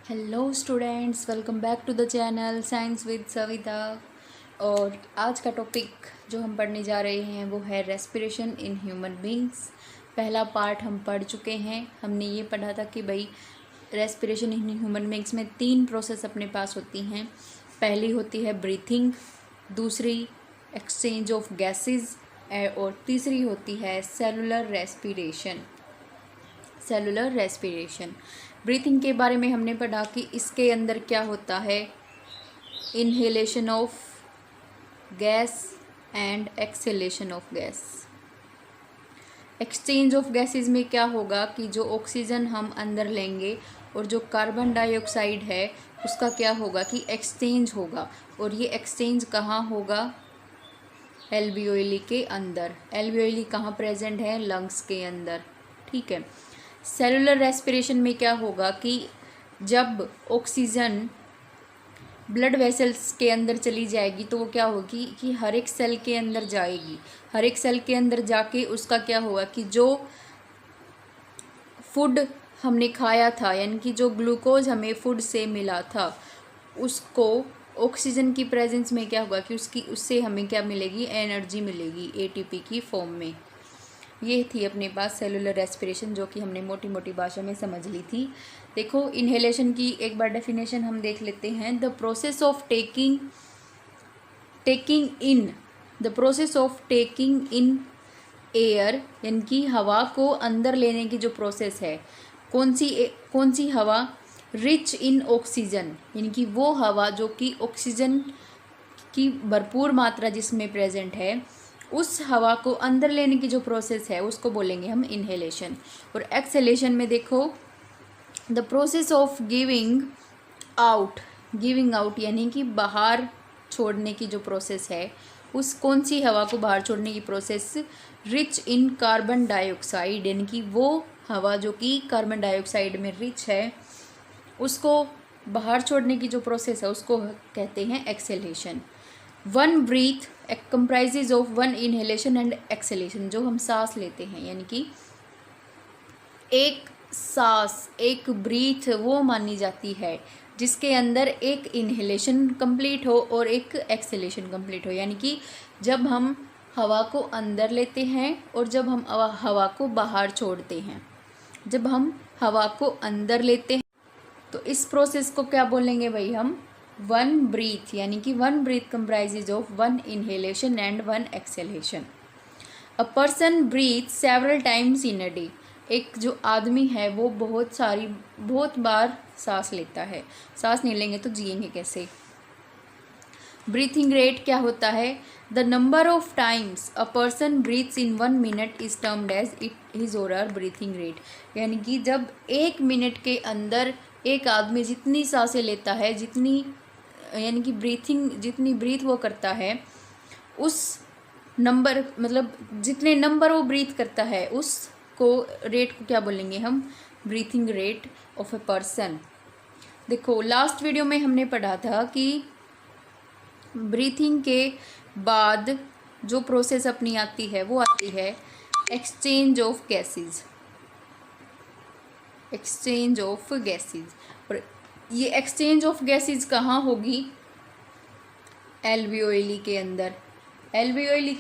Hello students, welcome back to the channel science with Savita. और आज का टॉपिक जो हम पढ़ने जा रहे हैं वो है रेस्पिरेशन इन ह्यूमन बींग्स। पहला पार्ट हम पढ़ चुके हैं। हमने ये पढ़ा था कि भाई रेस्पिरेशन इन ह्यूमन बींग्स में 3 प्रोसेस अपने पास होती हैं। पहली होती है ब्रीथिंग, दूसरी एक्सचेंज ऑफ गैसेस और तीसरी होती है सेलुलर रेस्पिरेशन। ब्रीथिंग के बारे में हमने पढ़ा कि इसके अंदर क्या होता है, inhalation of gas and exhalation of gas. Exchange of gases में क्या होगा कि जो ऑक्सीजन हम अंदर लेंगे और जो कार्बन डाइऑक्साइड है उसका क्या होगा कि एक्सचेंज होगा। और ये एक्सचेंज कहाँ होगा? एल्वियोली के अंदर। एल्वियोली कहाँ प्रेजेंट है? लंग्स के अंदर। ठीक है। सेलुलर रेस्पिरेशन में क्या होगा कि जब ऑक्सीजन ब्लड वेसल्स के अंदर चली जाएगी तो वो क्या होगी कि हर एक सेल के अंदर जाएगी। हर एक सेल के अंदर जाके उसका क्या होगा कि जो फूड हमने खाया था, यानी कि जो ग्लूकोज हमें फूड से मिला था, उसको ऑक्सीजन की प्रेजेंस में क्या होगा कि उससे हमें क्या मिलेगी? एनर्जी मिलेगी एटीपी की फॉर्म में। ये थी अपने पास सेलुलर रेस्पिरेशन, जो कि हमने मोटी मोटी भाषा में समझ ली थी। देखो, इनहेलेशन की एक बार डेफिनेशन हम देख लेते हैं। The process of taking in air, यानी कि हवा को अंदर लेने की जो प्रोसेस है। कौन सी हवा? रिच इन ऑक्सीजन, यानी कि वो हवा जो कि ऑक्सीजन की भरपूर मात्रा जिसमें प्रेजेंट है, उस हवा को अंदर लेने की जो प्रोसेस है उसको बोलेंगे हम इनहेलेशन। और एक्सहेलेशन में देखो, the process of giving out यानी कि बाहर छोड़ने की जो प्रोसेस है, उस कौन सी हवा को बाहर छोड़ने की process? Rich in carbon dioxide, यानी कि वो हवा जो कि कार्बन डाइऑक्साइड में रिच है, उसको बाहर छोड़ने की जो प्रोसेस है उसको कहते हैं exhalation. One breath comprises of one inhalation and exhalation. जो हम सांस लेते हैं, यानी कि एक सांस, एक ब्रीथ वो मानी जाती है जिसके अंदर एक इनहेलेशन कंप्लीट हो और एक एक्सहेलेशन कंप्लीट हो। यानी कि जब हम हवा को अंदर लेते हैं और जब हम हवा को बाहर छोड़ते हैं। जब हम हवा को अंदर लेते हैं तो इस प्रोसेस को क्या बोलेंगे भाई हम? वन ब्रीथ, यानी कि one breath comprises of one inhalation and one exhalation. A person breath several times in a day. एक जो आदमी है वो बहुत बार सांस लेता है। सांस नहीं लेंगे तो जिएंगे कैसे? ब्रीथिंग रेट क्या होता है? The number of times a person breaths in 1 minute is termed as his और हर ब्रीथिंग रेट। यानी कि जब 1 मिनट के अंदर एक आदमी जितनी सांसें लेता है, यानी कि जितनी ब्रीथ वो करता है, उस नंबर मतलब जितने नंबर वो ब्रीथ करता है उसको रेट को क्या बोलेंगे हम? Breathing rate of a person. देखो, लास्ट वीडियो में हमने पढ़ा था कि ब्रीथिंग के बाद जो प्रोसेस अपनी आती है वो आती है एक्सचेंज ऑफ गैसेज। और ये एक्सचेंज ऑफ गैसेज कहाँ होगी? एल्वियोली के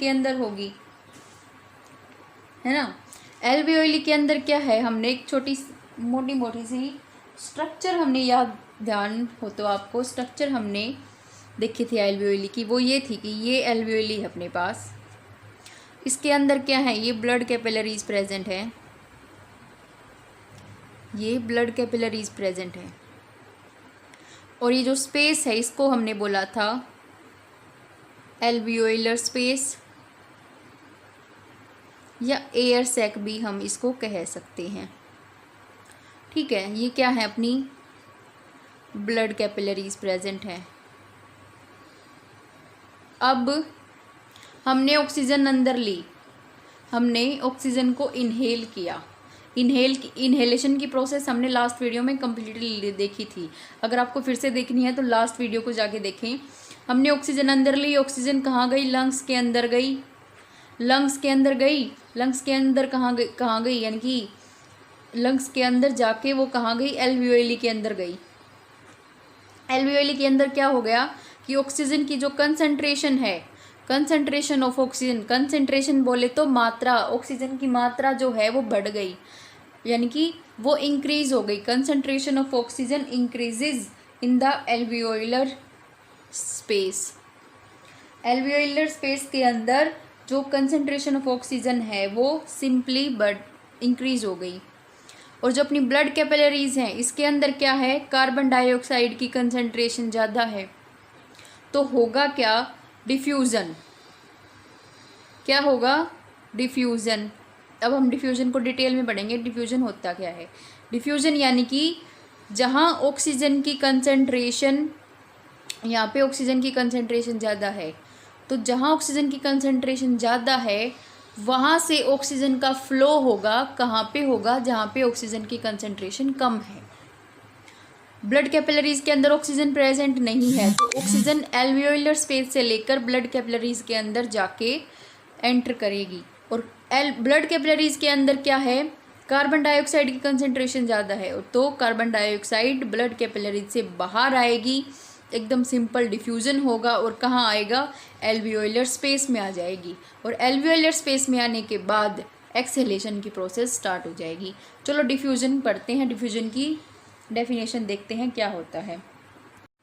अंदर होगी, है ना। एल्वियोली के अंदर क्या है? हमने एक मोटी सी स्ट्रक्चर हमने ध्यान हो तो आपको स्ट्रक्चर हमने देखी थी एल्वियोली की। वो ये थी कि ये एल्वियोली है अपने पास। इसके अंदर क्या है? ये ब्लड कैपिलरीज प्रेजेंट है। और ये जो स्पेस है इसको हमने बोला था एल्वियोलर स्पेस, या एयर सैक भी हम इसको कह सकते हैं। ठीक है। ये क्या है? अपनी ब्लड कैपिलरीज प्रेजेंट है। अब हमने ऑक्सीजन अंदर ली, हमने ऑक्सीजन को इनहेल किया। इनहेलेशन की प्रोसेस हमने लास्ट वीडियो में कम्प्लीटली देखी थी। अगर आपको फिर से देखनी है तो लास्ट वीडियो को जाके देखें। हमने ऑक्सीजन अंदर ली, ऑक्सीजन कहाँ गई? लंग्स के अंदर गई। लंग्स के अंदर कहाँ गई? यानी कि लंग्स के अंदर जाके वो कहाँ गई? एल्वियोली के अंदर गई। एल्वियोली के अंदर क्या हो गया कि ऑक्सीजन की जो कंसंट्रेशन है, कंसंट्रेशन ऑफ ऑक्सीजन, कंसंट्रेशन बोले तो मात्रा, ऑक्सीजन की मात्रा जो है वो बढ़ गई, यानी कि वो इंक्रीज हो गई। Concentration of oxygen increases in the alveolar space. Alveolar space के अंदर जो कंसंट्रेशन ऑफ ऑक्सीजन है वो सिंपली इंक्रीज हो गई। और जो अपनी ब्लड कैपिलरीज हैं इसके अंदर क्या है, कार्बन डाइऑक्साइड की कंसंट्रेशन ज़्यादा है, तो होगा क्या, डिफ्यूज़न। क्या होगा, डिफ्यूज़न। अब हम डिफ्यूज़न को डिटेल में पढ़ेंगे, डिफ्यूज़न होता क्या है। डिफ्यूज़न यानी कि जहाँ ऑक्सीजन की कंसंट्रेशन, यहाँ पे ऑक्सीजन की कंसंट्रेशन ज़्यादा है, तो जहाँ ऑक्सीजन की कंसंट्रेशन ज़्यादा है वहाँ से ऑक्सीजन का फ्लो होगा, कहाँ पे होगा, जहाँ पे ऑक्सीजन की कंसंट्रेशन कम है। ब्लड कैपिलरीज के अंदर ऑक्सीजन प्रेजेंट नहीं है, तो ऑक्सीजन एल्वियोलर स्पेस से लेकर ब्लड कैपिलरीज के अंदर जाके एंटर करेगी। और ब्लड कैपिलरीज के अंदर क्या है, कार्बन डाइऑक्साइड की कंसंट्रेशन ज़्यादा है, तो कार्बन डाइऑक्साइड ब्लड कैपिलरीज से बाहर आएगी, एकदम सिंपल डिफ्यूज़न होगा और कहाँ आएगा, एल्वियोलर स्पेस में आ जाएगी। और एल्वियोलर स्पेस में आने के बाद एक्सहेलेशन की प्रोसेस स्टार्ट हो जाएगी। चलो डिफ्यूज़न पढ़ते हैं, डिफ्यूज़न की डेफिनेशन देखते हैं क्या होता है।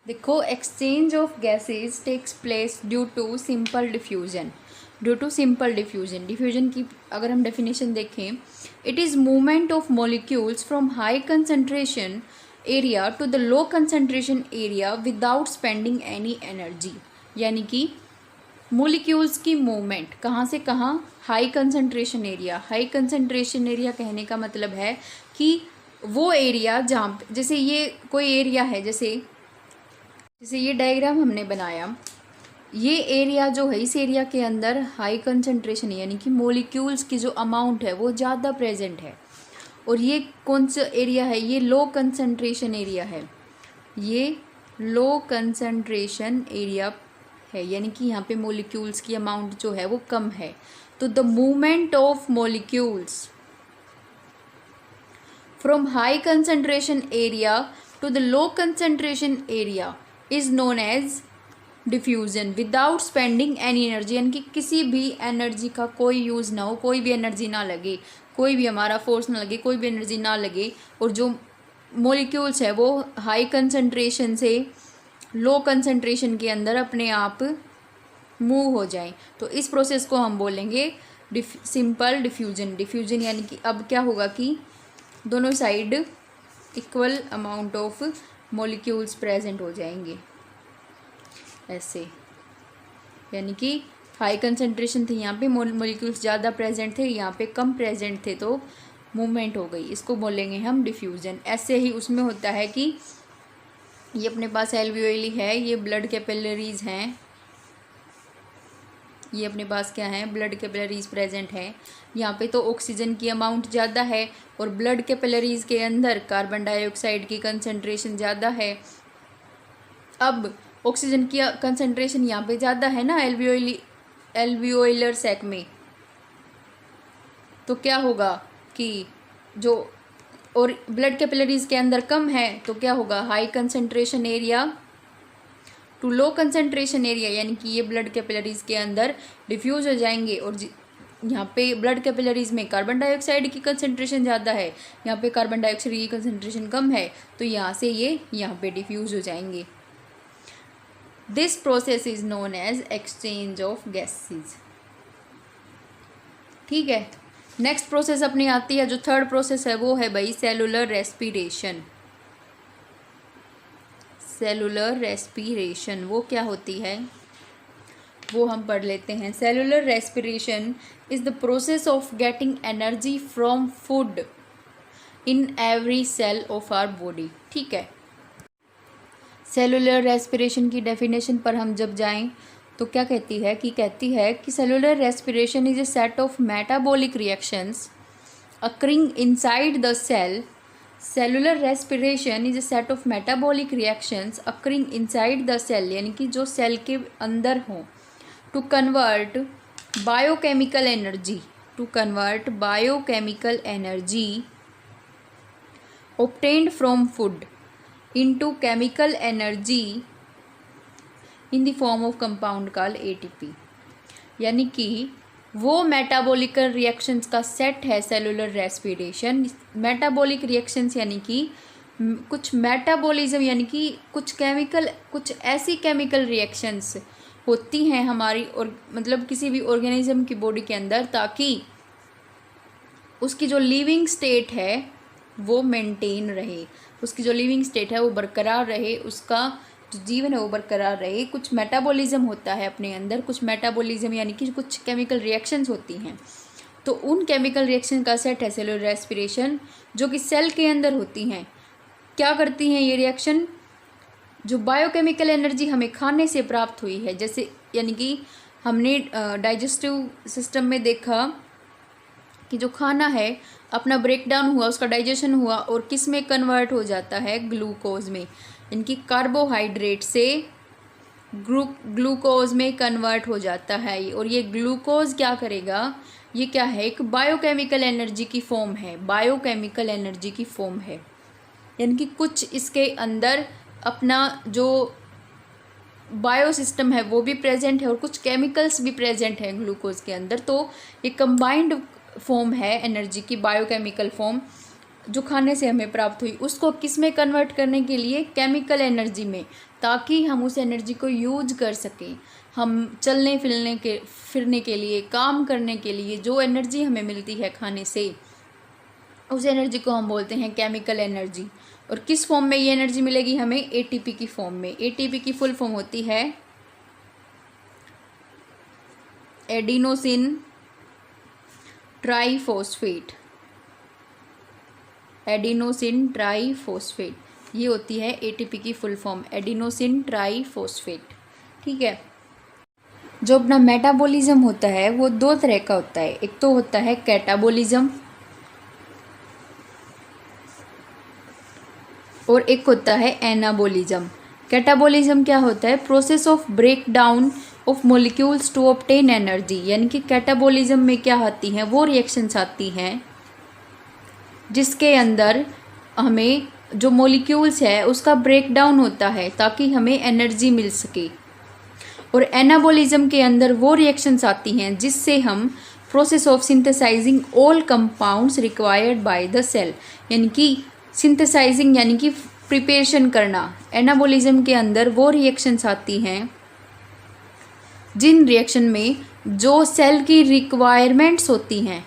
देखो, exchange of gases takes place due to simple diffusion. Due to simple diffusion, diffusion की अगर हम डेफिनेशन देखें, it is movement of molecules from high concentration area to the low concentration area without spending any energy. यानी कि molecules की movement कहाँ से कहाँ, high concentration area. High concentration area कहने का मतलब है कि वो एरिया जहाँ, जैसे ये कोई एरिया है, जैसे ये डायग्राम हमने बनाया, ये एरिया जो है, इस एरिया के अंदर हाई कंसंट्रेशन है, यानी कि मॉलिक्यूल्स की जो अमाउंट है वो ज़्यादा प्रेजेंट है। और ये कौन सा एरिया है, ये लो कंसंट्रेशन एरिया है, ये लो कंसंट्रेशन एरिया है, यानी कि यहाँ पे मॉलिक्यूल्स की अमाउंट जो है वो कम है। तो the movement of molecules from high concentration area to the low concentration area is known as diffusion without spending any energy. यानी कि किसी भी एनर्जी का कोई यूज़ ना हो, कोई भी एनर्जी ना लगे, कोई भी हमारा फोर्स ना लगे, कोई भी एनर्जी ना लगे, और जो मॉलिक्यूल्स है वो हाई कंसंट्रेशन से लो कंसंट्रेशन के अंदर अपने आप मूव हो जाएं, तो इस प्रोसेस को हम बोलेंगे सिंपल डिफ्यूजन। डिफ्यूजन यानी कि अब क्या होगा कि दोनों side equal amount of molecules present हो जाएंगे ऐसे, यानी कि हाई कंसंट्रेशन थी, यहाँ पे मॉलिक्यूल्स ज़्यादा प्रेजेंट थे, यहाँ पे कम प्रेजेंट थे, तो मूवमेंट हो गई, इसको बोलेंगे हम डिफ्यूज़न। ऐसे ही उसमें होता है कि ये अपने पास एल्वियोली है, ये ब्लड कैपिलरीज हैं, ये अपने पास क्या है, ब्लड कैपिलरीज प्रेजेंट है। यहाँ पे तो ऑक्सीजन की अमाउंट ज़्यादा है और ब्लड कैपिलरीज के अंदर कार्बन डाइऑक्साइड की कंसंट्रेशन ज़्यादा है। अब ऑक्सीजन की कंसंट्रेशन यहाँ पे ज़्यादा है ना एल्वियोलर सैक में, तो क्या होगा कि जो और ब्लड कैपिलरीज के अंदर कम है, तो क्या होगा, high concentration area to low concentration area, यानी कि ये ब्लड कैपिलरीज के अंदर डिफ्यूज़ हो जाएंगे। और यहाँ पे ब्लड कैपिलरीज में कार्बन डाइऑक्साइड की कंसंट्रेशन ज़्यादा है, यहाँ पे कार्बन डाइऑक्साइड की कंसंट्रेशन कम है, तो यहाँ से ये यहाँ पे डिफ्यूज़ हो जाएंगे। This process is known as exchange of gases. ठीक है, नेक्स्ट प्रोसेस अपनी आती है, जो थर्ड प्रोसेस है वो है भाई सेलुलर रेस्पिरेशन। सेलुलर रेस्पिरेशन वो क्या होती है वो हम पढ़ लेते हैं। Cellular respiration is the process of getting energy from food in every cell of our body. ठीक है, सेलुलर रेस्पिरेशन की डेफिनेशन पर हम जब जाएं तो क्या कहती है कि cellular respiration is a set of metabolic reactions occurring inside the cell. Cellular respiration is a set of metabolic reactions occurring inside the cell, यानी कि जो सेल के अंदर हों, to convert biochemical energy obtained from food into chemical energy in the form of compound called ATP। यानी कि वो metabolical reactions का सेट है सेलुलर रेस्पिरेशन। मेटाबॉलिक रिएक्शंस यानी कि कुछ मेटाबॉलिज्म यानी कि कुछ ऐसी केमिकल रिएक्शंस होती हैं हमारी और मतलब किसी भी ऑर्गेनिज्म की बॉडी के अंदर, ताकि उसकी जो लिविंग स्टेट है वो मेंटेन रहे, उसकी जो लिविंग स्टेट है वो बरकरार रहे, उसका जो जीवन है वो बरकरार रहे। कुछ मेटाबॉलिज्म होता है अपने अंदर, कुछ मेटाबॉलिज्म यानी कि कुछ केमिकल रिएक्शंस होती हैं, तो उन केमिकल रिएक्शन का सेट है सेलुलर रेस्पिरेशन, जो कि सेल के अंदर होती हैं। क्या करती हैं ये रिएक्शन? जो बायोकेमिकल एनर्जी हमें खाने से प्राप्त हुई है, जैसे यानी कि हमने डाइजेस्टिव सिस्टम में देखा कि जो खाना है अपना ब्रेक डाउन हुआ, उसका डाइजेशन हुआ और किस में कन्वर्ट हो जाता है? ग्लूकोज में। इनकी कार्बोहाइड्रेट से ग्लूकोज में कन्वर्ट हो जाता है। और ये ग्लूकोज क्या करेगा? ये क्या है? एक बायोकेमिकल एनर्जी की फॉर्म है, बायोकेमिकल एनर्जी की फॉर्म है, यानी कि कुछ इसके अंदर अपना जो बायो सिस्टम है वो भी प्रेजेंट है और कुछ केमिकल्स भी प्रेजेंट है ग्लूकोज के अंदर। तो ये कंबाइंड फॉर्म है एनर्जी की, बायोकेमिकल फॉर्म, जो खाने से हमें प्राप्त हुई, उसको किस में कन्वर्ट करने के लिए? केमिकल एनर्जी में, ताकि हम उस एनर्जी को यूज कर सकें। हम चलने फिरने के लिए, काम करने के लिए जो एनर्जी हमें मिलती है खाने से, उस एनर्जी को हम बोलते हैं केमिकल एनर्जी। और किस फॉर्म में ये एनर्जी मिलेगी हमें? एटीपी की फॉर्म में। एटीपी की फुल फॉर्म होती है एडिनोसिन ट्राईफॉस्फेट। एडिनोसिन ट्राईफॉस्फेट, ये होती है एटीपी की फुल फॉर्म, एडिनोसिन ट्राईफॉस्फेट। ठीक है। जो अपना मेटाबॉलिज्म होता है वो दो तरह का होता है। एक तो होता है कैटाबॉलिज्म और एक होता है एनाबॉलिज्म। कैटाबॉलिज्म क्या होता है? Process of break down of molecules to obtain energy. यानी कि कैटाबॉलिज्म में क्या आती हैं? वो रिएक्शंस आती हैं जिसके अंदर हमें जो मोलिक्यूल्स है उसका ब्रेक डाउन होता है ताकि हमें एनर्जी मिल सके। और एनाबॉलिज्म के अंदर वो रिएक्शंस आती हैं जिससे हम process of synthesizing all compounds required by the cell, यानी कि सिंथेसाइजिंग यानी कि प्रिपरेशन करना। एनाबॉलिज्म के अंदर वो रिएक्शंस आती हैं जिन रिएक्शन में जो सेल की रिक्वायरमेंट्स होती हैं,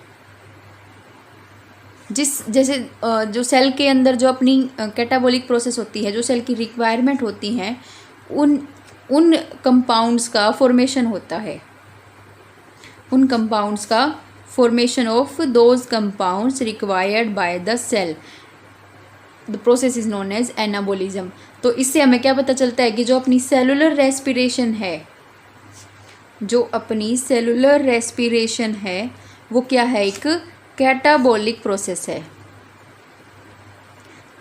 जैसे जो सेल के अंदर जो अपनी कैटाबॉलिक प्रोसेस होती है, जो सेल की रिक्वायरमेंट होती हैं, उन कंपाउंड्स का फॉर्मेशन होता है। उन कंपाउंड्स का formation of those compounds required by the cell, the process is known as anabolism. तो इससे हमें क्या पता चलता है कि जो अपनी सेलुलर रेस्पिरेशन है, जो अपनी सेलुलर रेस्पिरेशन है वो क्या है? एक कैटाबॉलिक प्रोसेस है,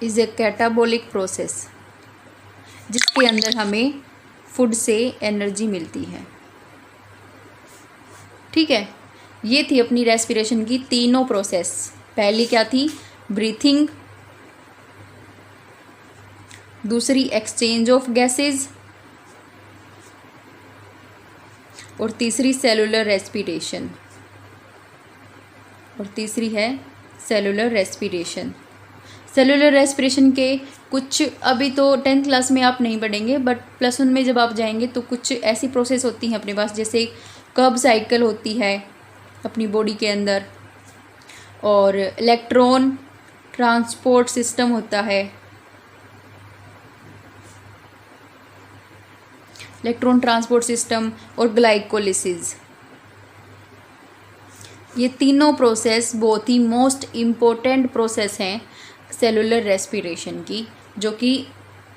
इज ए कैटाबॉलिक प्रोसेस, जिसके अंदर हमें फूड से एनर्जी मिलती है। ठीक है। ये थी अपनी रेस्पिरेशन की तीनों प्रोसेस। पहली क्या थी? ब्रीथिंग, दूसरी एक्सचेंज ऑफ गैसेस, और तीसरी सेलुलर रेस्पिरेशन, और तीसरी है सेलुलर रेस्पिरेशन। सेलुलर रेस्पिरेशन के कुछ अभी तो 10th क्लास में आप नहीं पढ़ेंगे, बट +1 में जब आप जाएंगे तो कुछ ऐसी प्रोसेस होती हैं अपने पास, जैसे कर्ब साइकिल होती है अपनी बॉडी के अंदर, और इलेक्ट्रॉन ट्रांसपोर्ट सिस्टम होता है, इलेक्ट्रॉन ट्रांसपोर्ट सिस्टम, और ग्लाइकोलिसिस। ये तीनों प्रोसेस बहुत ही मोस्ट इम्पोर्टेंट प्रोसेस हैं सेलुलर रेस्पिरेशन की, जो कि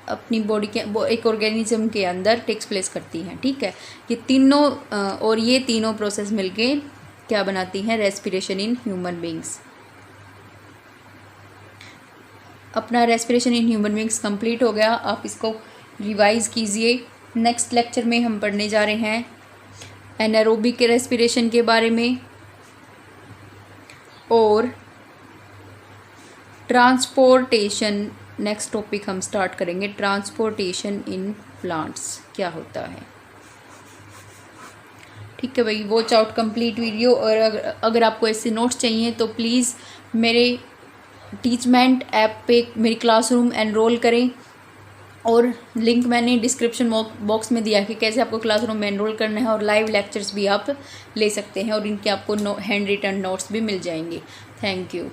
अपनी बॉडी के एक ऑर्गेनिज्म के अंदर टेक्स प्लेस करती हैं। ठीक है। ये तीनों और ये तीनों प्रोसेस मिलके क्या बनाती हैं? Respiration in human beings. अपना respiration in human beings complete हो गया। आप इसको रिवाइज कीजिए। नेक्स्ट लेक्चर में हम पढ़ने जा रहे हैं एनारोबिक रेस्पिरेशन के बारे में और ट्रांसपोर्टेशन नेक्स्ट टॉपिक हम स्टार्ट करेंगे, ट्रांसपोर्टेशन इन प्लांट्स क्या होता है। ठीक है भाई, वॉच आउट कंप्लीट वीडियो। और अगर आपको ऐसे नोट्स चाहिए तो प्लीज़ मेरे टीचमेंट ऐप पे मेरी क्लासरूम एनरोल करें, और लिंक मैंने डिस्क्रिप्शन बॉक्स में दिया कि कैसे आपको क्लासरूम में एनरोल करना है, और लाइव लेक्चर्स भी आप ले सकते हैं, और इनके आपको हैंड रिटन नोट्स भी मिल जाएंगे। Thank you.